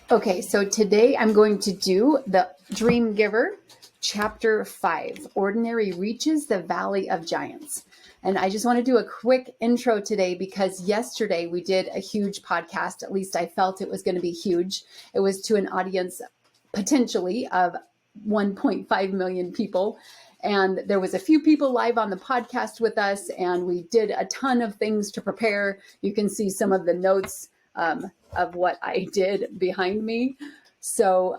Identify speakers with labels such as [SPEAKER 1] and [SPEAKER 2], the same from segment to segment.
[SPEAKER 1] Okay, so today I'm going to do the Dream Giver, Chapter 5, Ordinary Reaches the Valley of Giants. And I just want to do a quick intro today because yesterday we did a huge podcast. At least I felt it was going to be huge. It was to an audience potentially of 1.5 million people. And there was a few people live on the podcast with us, and we did a ton of things to prepare. You can see some of the notes of what I did behind me. So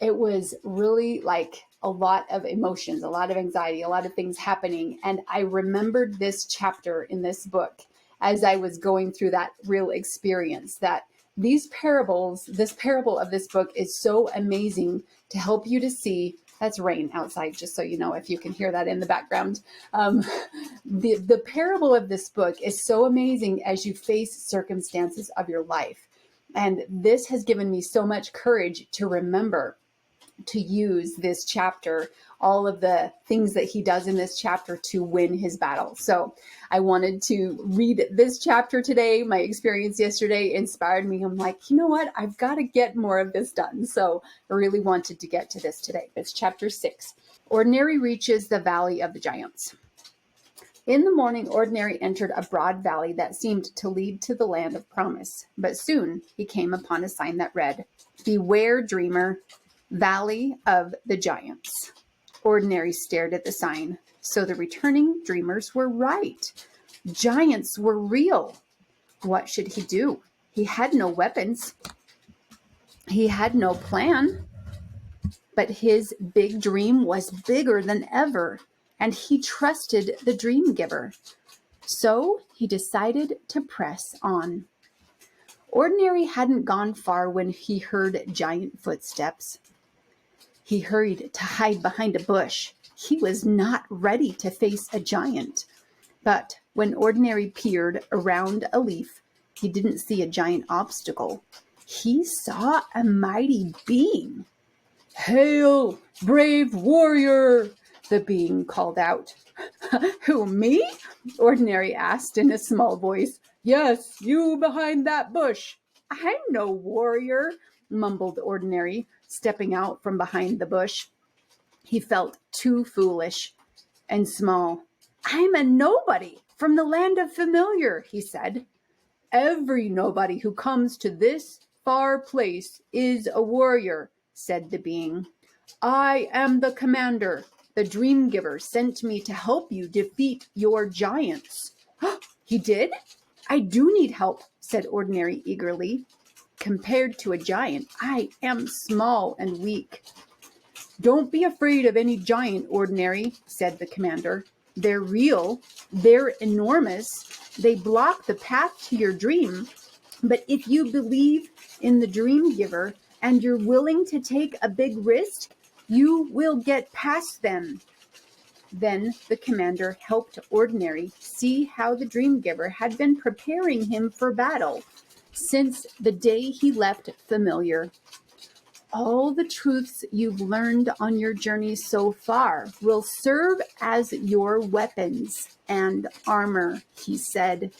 [SPEAKER 1] it was really like a lot of emotions, a lot of anxiety, a lot of things happening. And I remembered this chapter in this book as I was going through that real experience, that these parables, this parable of this book is so amazing to help you to see. That's rain outside, just so you know, if you can hear that in the background. The parable of this book is so amazing as you face circumstances of your life. And this has given me so much courage to remember to use this chapter, all of the things that he does in this chapter to win his battle. So I wanted to read this chapter today. My experience yesterday inspired me. I'm like, you know what? I've got to get more of this done. So I really wanted to get to this today. It's chapter 6. Ordinary reaches the Valley of the Giants. In the morning, Ordinary entered a broad valley that seemed to lead to the land of promise. But soon he came upon a sign that read, "Beware, dreamer, Valley of the Giants." Ordinary stared at the sign. So the returning dreamers were right. Giants were real. What should he do? He had no weapons. He had no plan. But his big dream was bigger than ever, and he trusted the dream giver. So he decided to press on. Ordinary hadn't gone far when he heard giant footsteps. He hurried to hide behind a bush. He was not ready to face a giant. But when Ordinary peered around a leaf, he didn't see a giant obstacle. He saw a mighty being. "Hail, brave warrior!" the being called out. "Who, me?" Ordinary asked in a small voice. "Yes, you behind that bush." "I'm no warrior," mumbled Ordinary, stepping out from behind the bush. He felt too foolish and small. "I'm a nobody from the land of familiar," he said. "Every nobody who comes to this far place is a warrior," said the being. "I am the commander. The dream giver sent me to help you defeat your giants." "He did? I do need help," said Ordinary eagerly. "Compared to a giant, I am small and weak." "Don't be afraid of any giant, Ordinary," said the commander. "They're real. They're enormous. They block the path to your dream. But if you believe in the dream giver and you're willing to take a big risk, you will get past them." Then the commander helped Ordinary see how the dream giver had been preparing him for battle since the day he left familiar. "All the truths you've learned on your journey so far will serve as your weapons and armor," he said.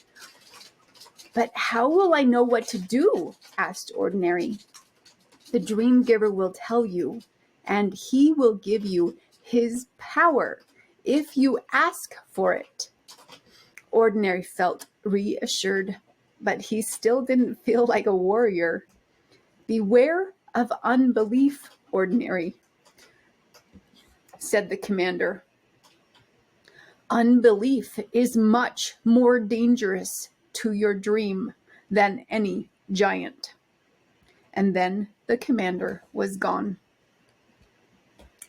[SPEAKER 1] "But how will I know what to do?" asked Ordinary. "The dream giver will tell you, and he will give you his power if you ask for it." Ordinary felt reassured, but he still didn't feel like a warrior. "Beware of unbelief, Ordinary," said the commander. "Unbelief is much more dangerous to your dream than any giant." And then the commander was gone.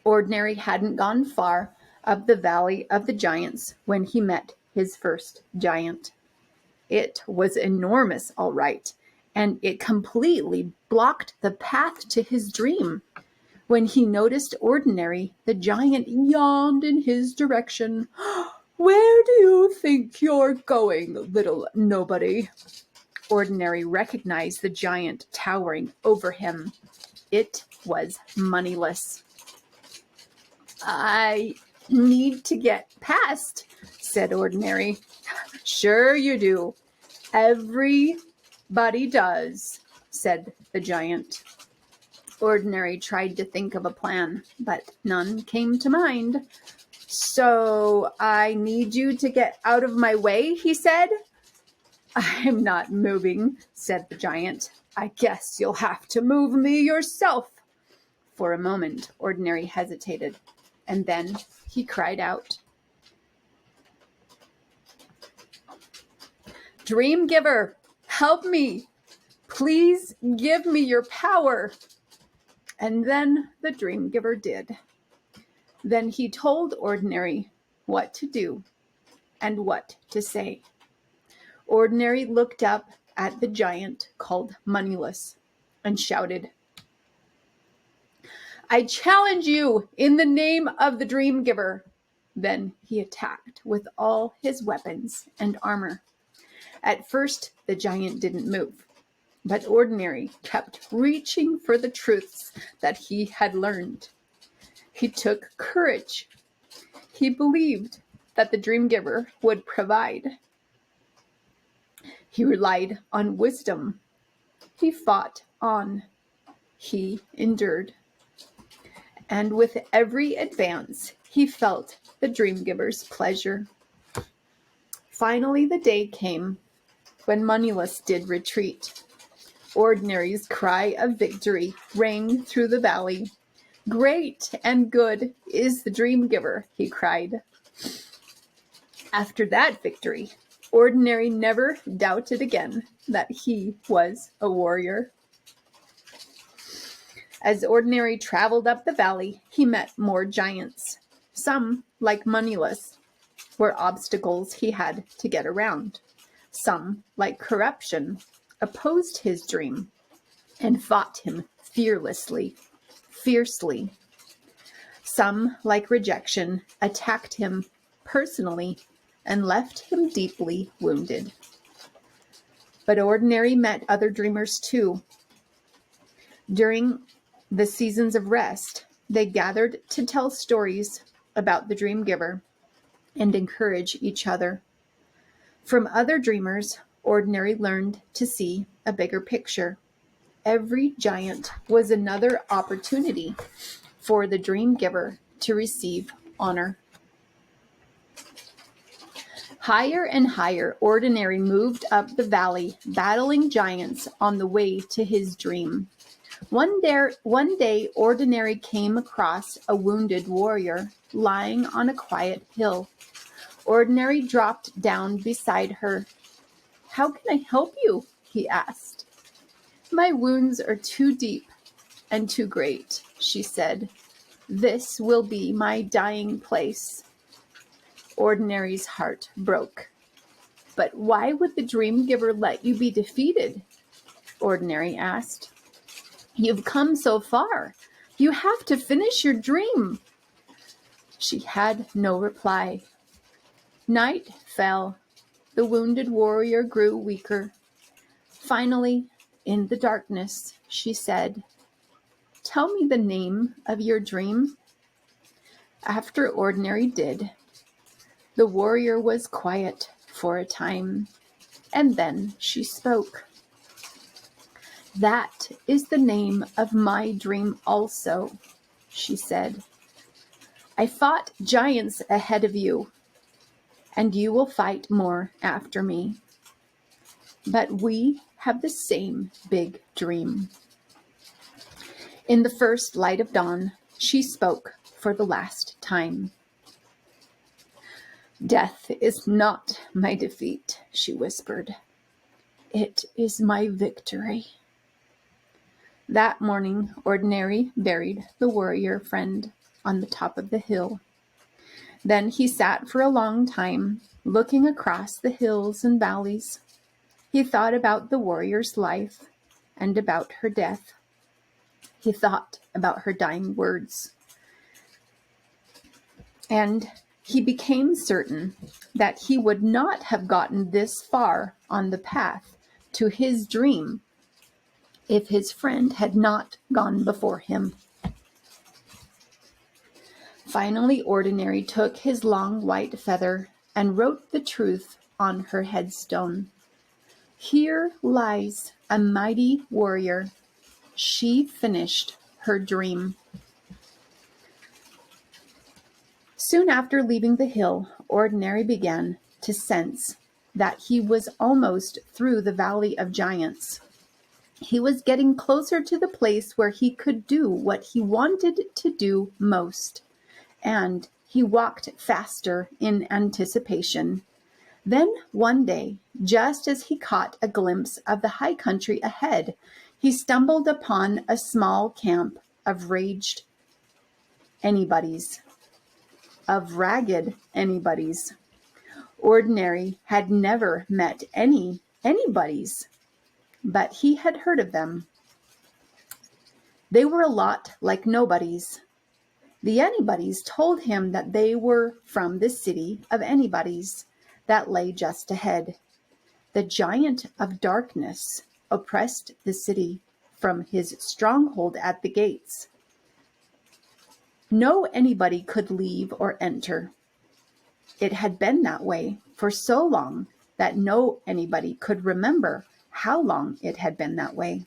[SPEAKER 1] Ordinary hadn't gone far up the Valley of the Giants when he met his first giant. It was enormous, all right, and it completely blocked the path to his dream. When he noticed Ordinary, the giant yawned in his direction. "Where do you think you're going, little nobody?" Ordinary recognized the giant towering over him. It was Moneyless. "I need to get past," said Ordinary. "Sure you do. Everybody does. said the giant. Ordinary tried to think of a plan, but none came to mind. So I need you to get out of my way, he said. I'm not moving, said the giant. I guess you'll have to move me yourself. For a moment, Ordinary hesitated, and then he cried out, Dream Giver, help me! Please give me your power. And then the Dream Giver did. Then he told Ordinary what to do and what to say. Ordinary looked up at the giant called Moneyless and shouted, I challenge you in the name of the Dream Giver. Then he attacked with all his weapons and armor. At first, the giant didn't move, but Ordinary kept reaching for the truths that he had learned. He took courage. He believed that the Dream Giver would provide. He relied on wisdom. He fought on. He endured. And with every advance, he felt the Dream Giver's pleasure. Finally, the day came when Moneyless did retreat. Ordinary's cry of victory rang through the valley. Great and good is the Dream Giver, he cried. After that victory, Ordinary never doubted again that he was a warrior. As Ordinary traveled up the valley, he met more giants. Some, like Moneyless, were obstacles he had to get around. Some, like corruption, opposed his dream and fought him fiercely. Some, like rejection, attacked him personally and left him deeply wounded. But Ordinary met other dreamers too. During the seasons of rest, they gathered to tell stories about the Dream Giver and encourage each other. From other dreamers, Ordinary learned to see a bigger picture. Every giant was another opportunity for the Dream Giver to receive honor. Higher and higher, Ordinary moved up the valley, battling giants on the way to his dream. One day, Ordinary came across a wounded warrior lying on a quiet hill. Ordinary dropped down beside her. How can I help you? He asked. My wounds are too deep and too great, she said. This will be my dying place. Ordinary's heart broke. But why would the Dream Giver let you be defeated? Ordinary asked. You've come so far. You have to finish your dream. She had no reply. Night fell. The wounded warrior grew weaker. Finally, in the darkness, she said, Tell me the name of your dream. After Ordinary did, the warrior was quiet for a time, and then she spoke. That is the name of my dream also, she said. I fought giants ahead of you, and you will fight more after me. But we have the same big dream. In the first light of dawn, she spoke for the last time. Death is not my defeat, she whispered. It is my victory. That morning, Ordinary buried the warrior friend on the top of the hill. Then he sat for a long time, looking across the hills and valleys. He thought about the warrior's life and about her death. He thought about her dying words. And he became certain that he would not have gotten this far on the path to his dream if his friend had not gone before him. Finally, Ordinary took his long white feather and wrote the truth on her headstone. Here lies a mighty warrior. She finished her dream. Soon after leaving the hill, Ordinary began to sense that he was almost through the Valley of Giants. He was getting closer to the place where he could do what he wanted to do most, and he walked faster in anticipation. Then one day, just as he caught a glimpse of the high country ahead, he stumbled upon a small camp of ragged anybody's. Ordinary had never met anybody's, but he had heard of them. They were a lot like nobodies. The anybody's told him that they were from the city of anybody's that lay just ahead. The giant of darkness oppressed the city from his stronghold at the gates. No anybody could leave or enter. It had been that way for so long that no anybody could remember how long it had been that way.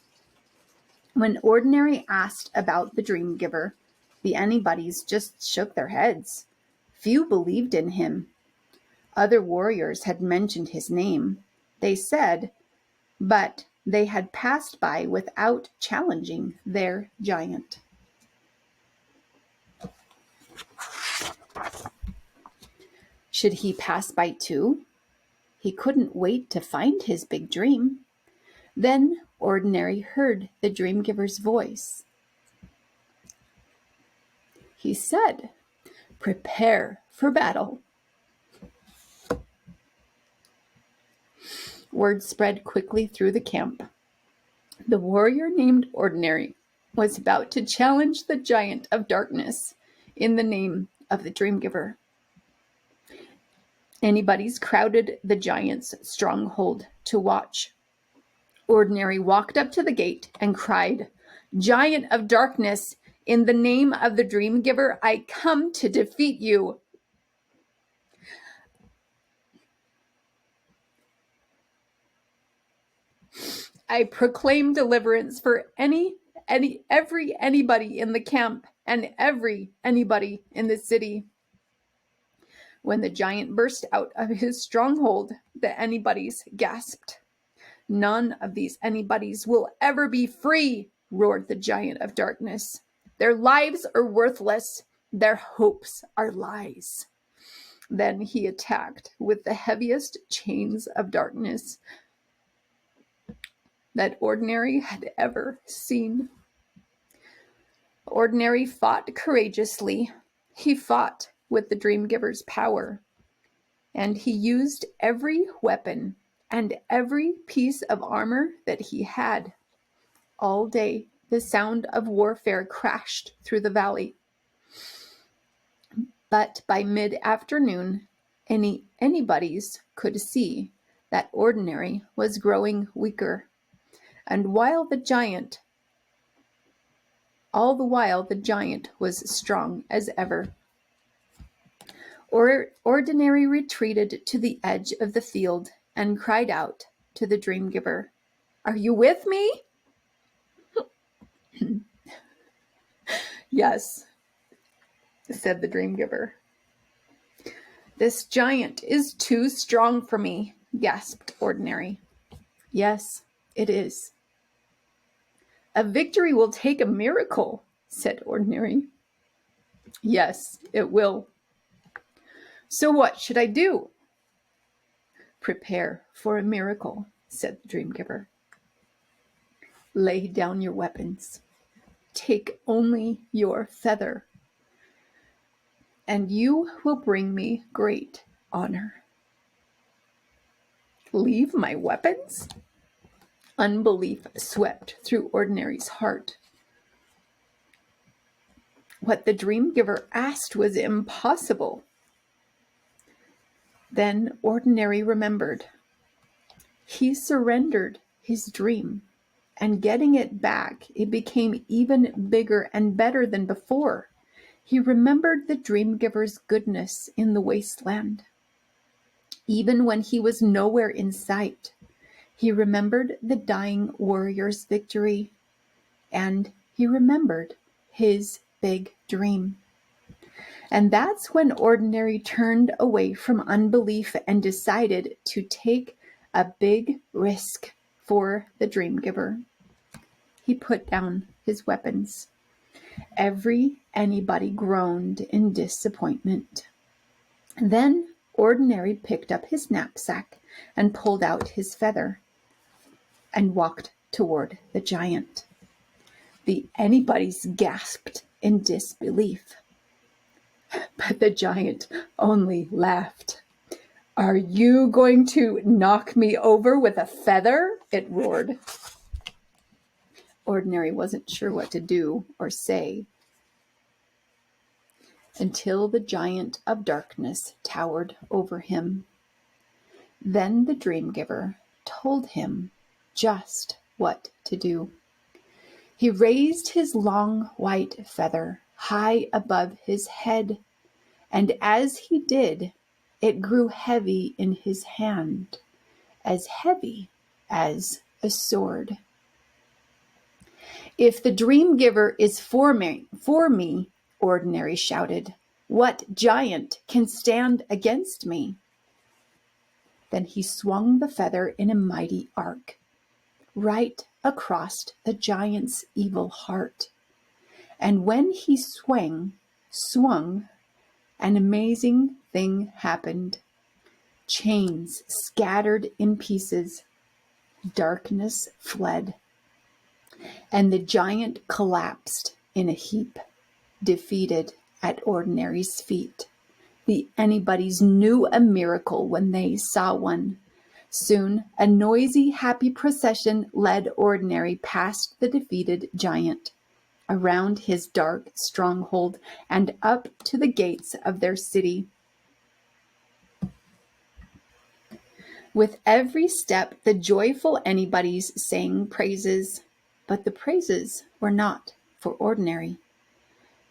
[SPEAKER 1] When Ordinary asked about the dream giver, the anybody's just shook their heads. Few believed in him. Other warriors had mentioned his name, they said, but they had passed by without challenging their giant. Should he pass by too? He couldn't wait to find his big dream. Then Ordinary heard the dream giver's voice. He said, "Prepare for battle." Word spread quickly through the camp. The warrior named Ordinary was about to challenge the giant of darkness in the name of the dream giver. Anybody's crowded the giant's stronghold to watch. Ordinary walked up to the gate and cried, "Giant of darkness, in the name of the dream giver, I come to defeat you." I proclaim deliverance for every anybody in the camp and every anybody in the city. When the giant burst out of his stronghold, the anybody's gasped. "None of these anybody's will ever be free," roared the giant of darkness. "Their lives are worthless. Their hopes are lies." Then he attacked with the heaviest chains of darkness that Ordinary had ever seen. Ordinary fought courageously. He fought with the dream giver's power, and he used every weapon and every piece of armor that he had. All day, the sound of warfare crashed through the valley. But by mid-afternoon, anybody's could see that Ordinary was growing weaker. And all the while the giant was strong as ever. Ordinary retreated to the edge of the field and cried out to the dream giver, "Are you with me?" "Yes," said the dream giver. "This giant is too strong for me," gasped Ordinary. "Yes, it is." "A victory will take a miracle," said Ordinary. "Yes, it will." "So what should I do?" "Prepare for a miracle," said the dream giver. "Lay down your weapons. Take only your feather, and you will bring me great honor." "Leave my weapons?" Unbelief swept through Ordinary's heart. What the dream giver asked was impossible. Then Ordinary remembered. He surrendered his dream, and getting it back, it became even bigger and better than before. He remembered the dream giver's goodness in the wasteland. Even when he was nowhere in sight, He remembered the dying warrior's victory, and he remembered his big dream. And that's when Ordinary turned away from unbelief and decided to take a big risk for the dream giver. He put down his weapons. Anybody groaned in disappointment. Then Ordinary picked up his knapsack and pulled out his feather and walked toward the giant. The anybodies gasped in disbelief. But the giant only laughed. "Are you going to knock me over with a feather?" it roared. Ordinary wasn't sure what to do or say until the giant of darkness towered over him. Then the dream giver told him just what to do. He raised his long white feather high above his head, and as he did, it grew heavy in his hand, as heavy as a sword. "If the dream giver is for me, Ordinary shouted, "what giant can stand against me?" Then he swung the feather in a mighty arc, right across the giant's evil heart. And when he swung, an amazing thing happened. Chains scattered in pieces. Darkness fled. And the giant collapsed in a heap, defeated at Ordinary's feet. The anybodies knew a miracle when they saw one. Soon, a noisy, happy procession led Ordinary past the defeated giant, around his dark stronghold, and up to the gates of their city. With every step, the joyful anybodies sang praises, but the praises were not for Ordinary.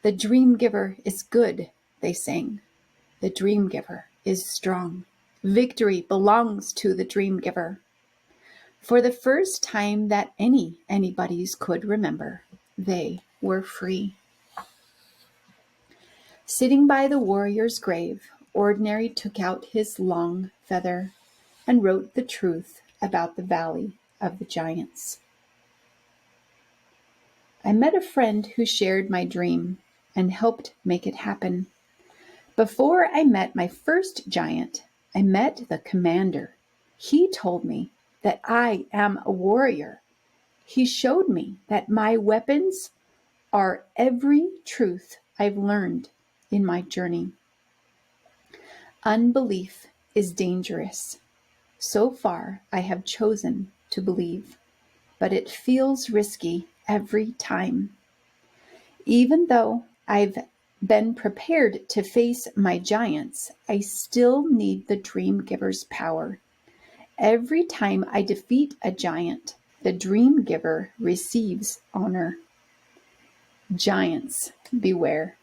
[SPEAKER 1] "The dream giver is good," they sang. "The dream giver is strong. Victory belongs to the dream giver." For the first time that anybodies could remember, they were free. Sitting by the warrior's grave, Ordinary took out his long feather and wrote the truth about the Valley of the Giants. "I met a friend who shared my dream and helped make it happen. Before I met my first giant, I met the commander. He told me that I am a warrior. He showed me that my weapons are every truth I've learned in my journey. Unbelief is dangerous. So far, I have chosen to believe, but it feels risky every time. Even though I've been prepared to face my giants, I still need the dream giver's power. Every time I defeat a giant, the dream giver receives honor. Giants, beware."